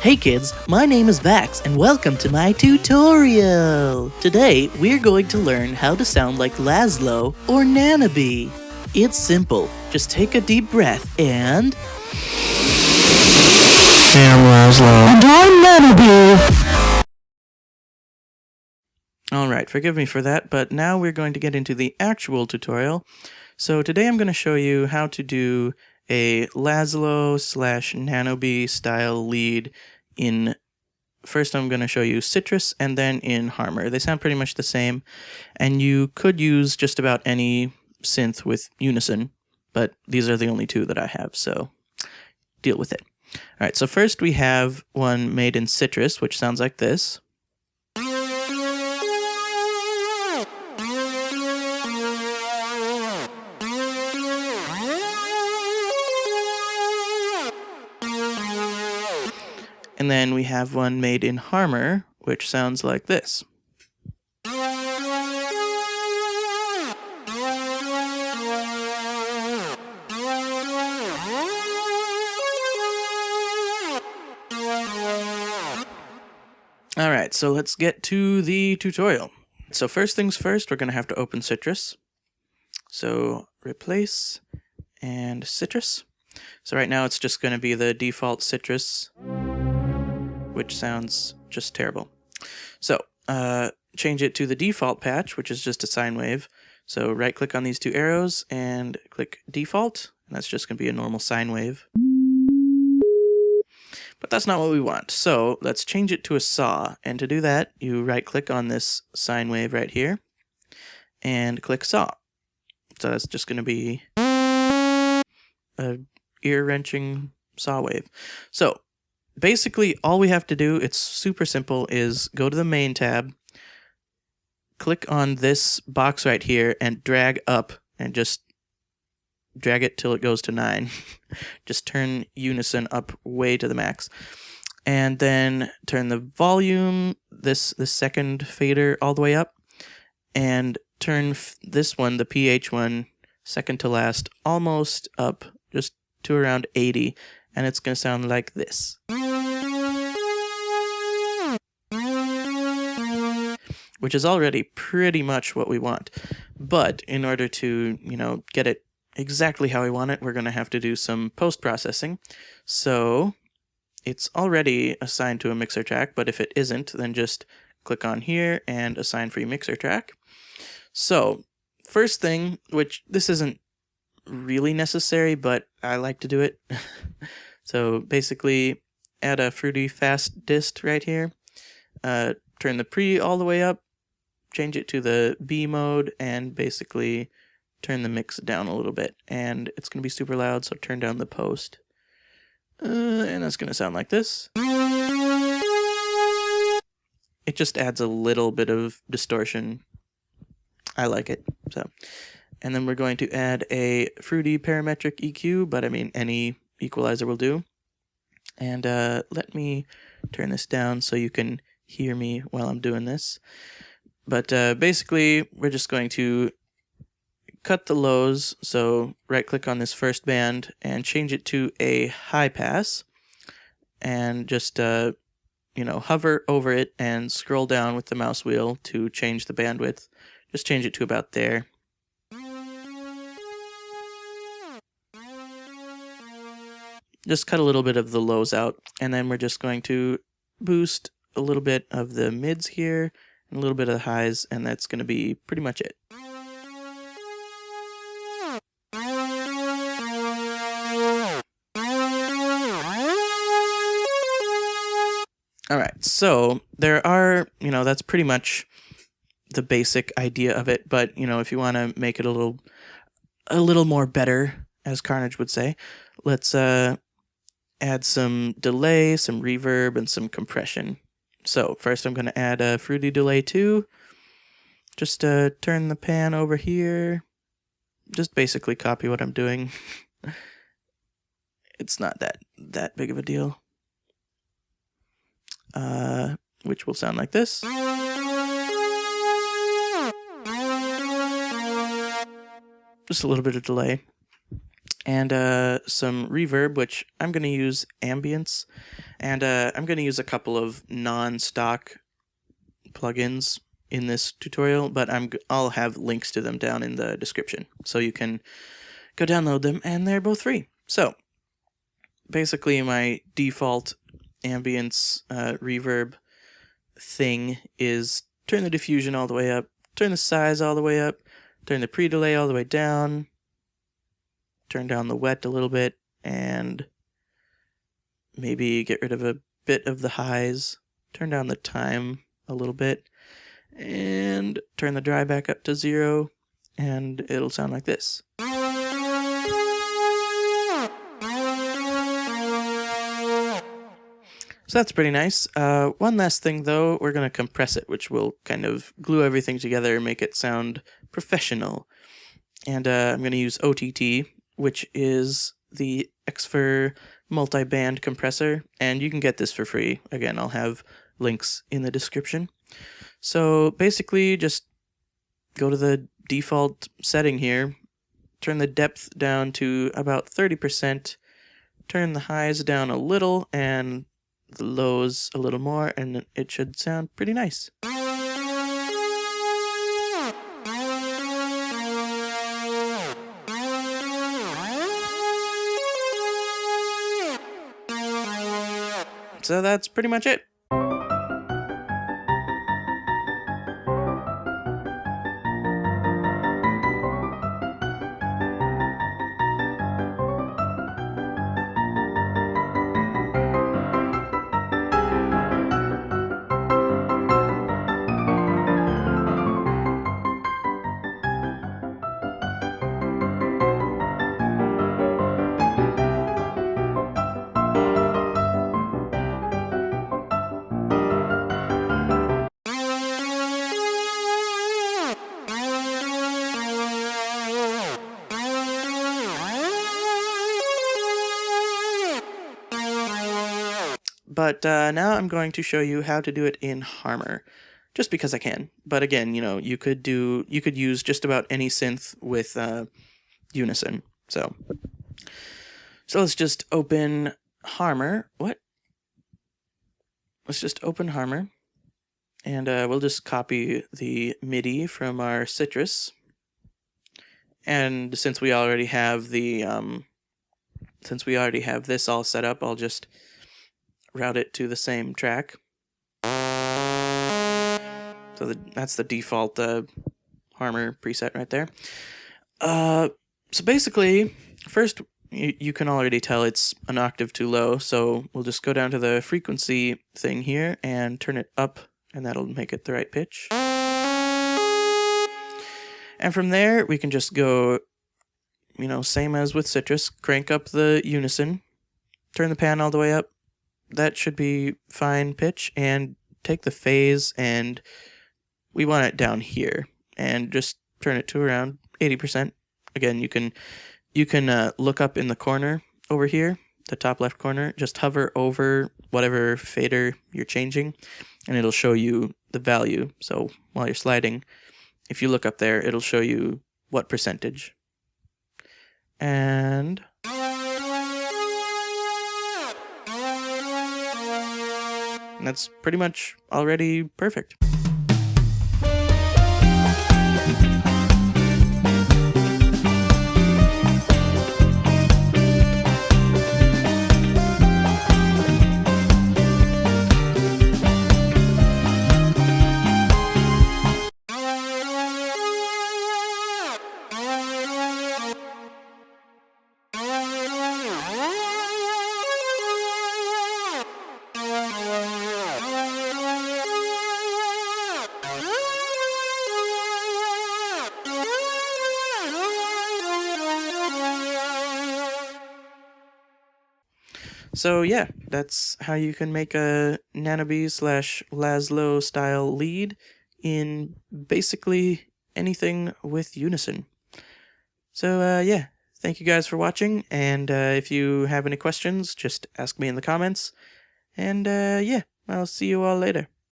Hey kids, my name is Vax and welcome to my tutorial! Today, we're going to learn how to sound like Laszlo or Nanobii. It's simple, just take a deep breath and... I'm Laszlo. And I'm Nanobii! Alright, forgive me for that, but now we're going to get into the actual tutorial. So today I'm going to show you how to do a Laszlo / Nanobii style lead in, first I'm going to show you Sytrus and then in Harmor. They sound pretty much the same, and you could use just about any synth with Unison, but these are the only two that I have, so deal with it. Alright, so first we have one made in Sytrus, which sounds like this. And then we have one made in Harmor, which sounds like this. Alright, so let's get to the tutorial. So first things first, we're going to have to open Sytrus. So replace and Sytrus. So right now it's just going to be the default Sytrus, which sounds just terrible. So change it to the default patch, which is just a sine wave. So right click on these two arrows and click default, and that's just going to be a normal sine wave. But that's not what we want. So let's change it to a saw. And to do that, you right click on this sine wave right here and click saw. So that's just going to be a ear-wrenching saw wave. So basically all we have to do, it's super simple, is go to the main tab, click on this box right here and drag up and just drag it till it goes to 9. Just turn Unison up way to the max. And then turn the volume, this second fader, all the way up. And turn this one, the PH one, second to last, almost up, just to around 80. And it's going to sound like this. Which is already pretty much what we want. But in order to, get it exactly how we want it, we're going to have to do some post-processing. So it's already assigned to a mixer track, but if it isn't, then just click on here and assign free mixer track. So first thing, which this isn't really necessary, but I like to do it. So basically add a fruity fast dist right here. Turn the pre all the way up, change it to the B mode, and basically turn the mix down a little bit. And it's going to be super loud, so turn down the post. And that's going to sound like this. It just adds a little bit of distortion. I like it. So, and then we're going to add a fruity parametric EQ, but I mean any equalizer will do. And let me turn this down so you can hear me while I'm doing this. But basically, we're just going to cut the lows, so right-click on this first band and change it to a high pass, and just hover over it and scroll down with the mouse wheel to change the bandwidth. Just change it to about there. Just cut a little bit of the lows out, and then we're just going to boost a little bit of the mids here, and a little bit of the highs, and that's going to be pretty much it. Alright, so there are, that's pretty much the basic idea of it, but, if you want to make it a little more better, as Carnage would say, let's add some delay, some reverb, and some compression. So first I'm going to add a fruity delay too. Just turn the pan over here. Just basically copy what I'm doing. It's not that big of a deal. Which will sound like this. Just a little bit of delay. and some reverb, which I'm going to use ambience, and I'm going to use a couple of non-stock plugins in this tutorial, but I'll have links to them down in the description, so you can go download them, and they're both free. So basically my default ambience reverb thing is turn the diffusion all the way up, turn the size all the way up, turn the pre-delay all the way down, turn down the wet a little bit, and maybe get rid of a bit of the highs, turn down the time a little bit, and turn the dry back up to 0, and it'll sound like this. So that's pretty nice. One last thing though, we're going to compress it, which will kind of glue everything together and make it sound professional. And I'm going to use OTT, which is the Xfer multi-band compressor, and you can get this for free. Again, I'll have links in the description. So basically just go to the default setting here, turn the depth down to about 30%, turn the highs down a little, and the lows a little more, and it should sound pretty nice. So that's pretty much it. But now I'm going to show you how to do it in Harmor, just because I can. But again, you know, you could use just about any synth with Unison. So let's just open Harmor. Let's just open Harmor, and we'll just copy the MIDI from our Sytrus. And since we already have this all set up, I'll just route it to the same track. So that's the default Harmor preset right there. So basically, first you can already tell it's an octave too low, so we'll just go down to the frequency thing here and turn it up, and that'll make it the right pitch. And from there, we can just go, you know, same as with Sytrus, crank up the Unison, turn the pan all the way up. That should be fine pitch, and take the phase, and we want it down here, and just turn it to around 80%. Again, you can look up in the corner over here, the top left corner, just hover over whatever fader you're changing, and it'll show you the value. So while you're sliding, if you look up there, it'll show you what percentage. And that's pretty much already perfect. So yeah, that's how you can make a Nanobii / Laszlo style lead in basically anything with Unison. So yeah, thank you guys for watching, and if you have any questions, just ask me in the comments, and yeah, I'll see you all later.